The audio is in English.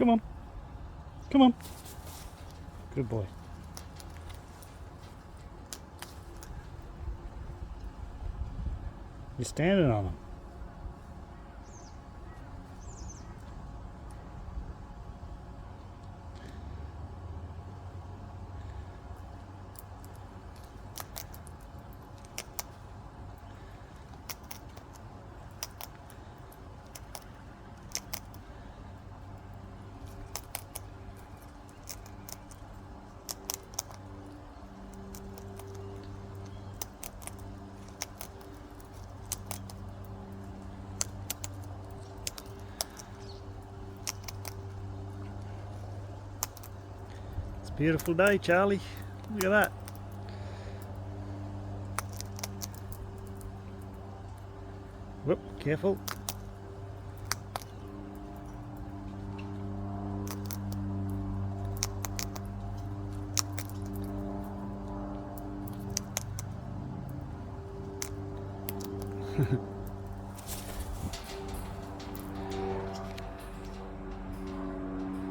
Come on. Come on. Good boy. You're standing on them. It's a beautiful day, Charlie. Look at that. Whoop, careful.